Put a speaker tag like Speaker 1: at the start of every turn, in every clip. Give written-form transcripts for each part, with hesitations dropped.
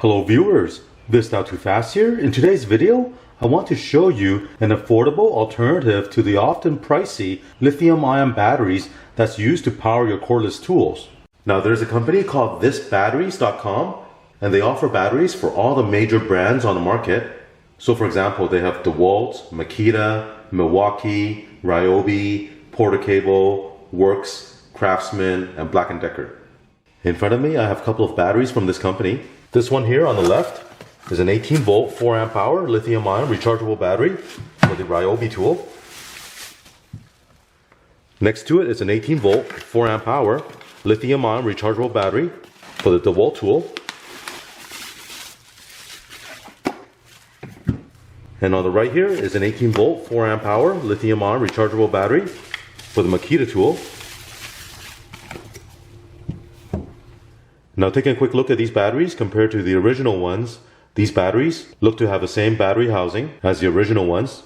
Speaker 1: Hello viewers, this Not Too Fast here. In today's video, I want to show you an affordable alternative to the often pricey lithium-ion batteries that's used to power your cordless tools. Now there's a company called thisbatteries.com and they offer batteries for all the major brands on the market. So for example, they have Dewalt, Makita, Milwaukee, Ryobi, Porter Cable, Works, Craftsman, and Black & Decker. In front of me, I have a couple of batteries from this company. This one here on the left is an 18 volt 4 amp hour lithium ion rechargeable battery for the Ryobi tool. Next to it is an 18 volt 4 amp hour lithium ion rechargeable battery for the Dewalt tool. And on the right here is an 18 volt 4 amp hour lithium ion rechargeable battery for the Makita tool. Now taking a quick look at these batteries compared to the original ones, these batteries look to have the same battery housing as the original ones.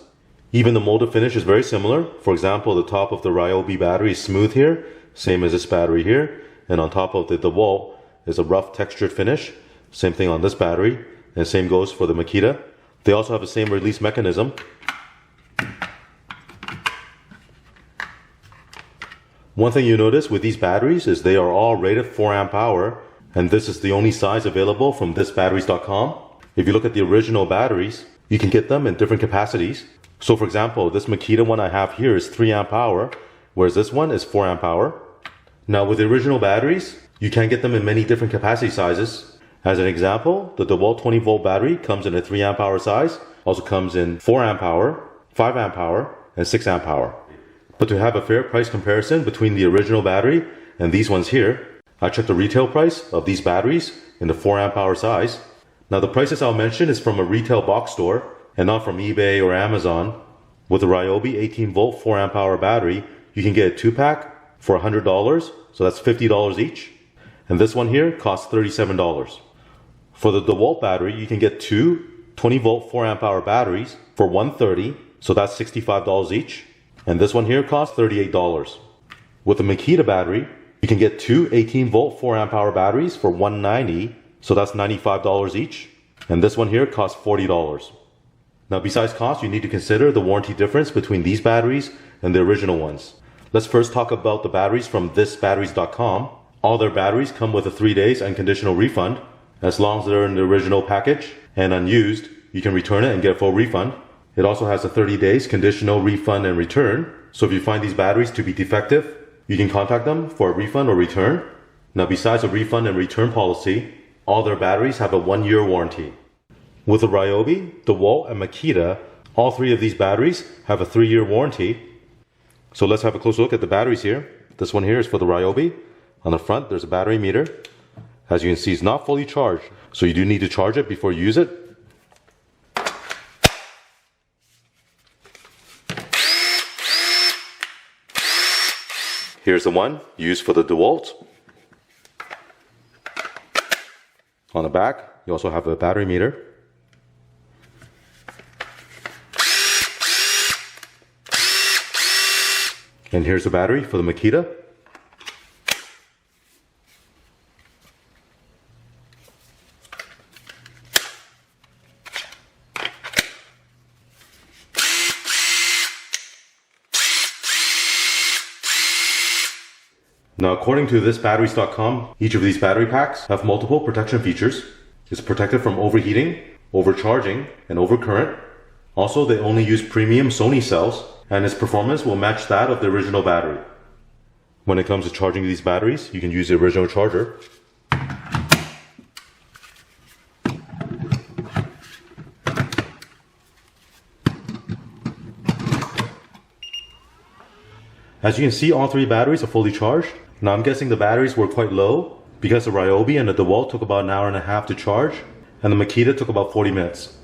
Speaker 1: Even the molded finish is very similar. For example, the top of the Ryobi battery is smooth here, same as this battery here. And on top of the Dewalt is a rough textured finish. Same thing on this battery, and same goes for the Makita. They also have the same release mechanism. One thing you notice with these batteries is they are all rated 4 amp hour. And this is the only size available from thisbatteries.com. If you look at the original batteries, you can get them in different capacities. So for example, this Makita one I have here is 3 amp hour, whereas this one is 4 amp hour. Now with the original batteries, you can get them in many different capacity sizes. As an example, the Dewalt 20 volt battery comes in a 3 amp hour size, also comes in 4 amp hour, 5 amp hour, and 6 amp hour. But to have a fair price comparison between the original battery and these ones here, I checked the retail price of these batteries in the 4 amp hour size. Now the prices I'll mention is from a retail box store and not from eBay or Amazon. With the Ryobi 18 volt 4 amp hour battery, you can get a 2-pack for $100, so that's $50 each. And this one here costs $37. For the Dewalt battery, you can get two 20 volt 4 amp hour batteries for $130, so that's $65 each. And this one here costs $38. With the Makita battery, you can get two 18 volt 4 amp hour batteries for $190, so that's $95 each. And this one here costs $40. Now besides cost, you need to consider the warranty difference between these batteries and the original ones. Let's first talk about the batteries from thisbatteries.com. All their batteries come with a 3 days unconditional refund. As long as they're in the original package and unused, you can return it and get a full refund. It also has a 30 days conditional refund and return. So if you find these batteries to be defective, you can contact them for a refund or return. Now besides a refund and return policy, all their batteries have a 1-year warranty. With the Ryobi, Dewalt, and Makita, all three of these batteries have a 3-year warranty. So let's have a close look at the batteries here. This one here is for the Ryobi. On the front there's a battery meter. As you can see, it's not fully charged, so you do need to charge it before you use it. Here's the one used for the Dewalt. On the back, you also have a battery meter. And here's the battery for the Makita. Now according to thisbatteries.com, each of these battery packs have multiple protection features. It's protected from overheating, overcharging, and overcurrent. Also, they only use premium Sony cells, and its performance will match that of the original battery. When it comes to charging these batteries, you can use the original charger. As you can see, all three batteries are fully charged. Now I'm guessing the batteries were quite low because the Ryobi and the Dewalt took about 1.5 hours to charge and the Makita took about 40 minutes.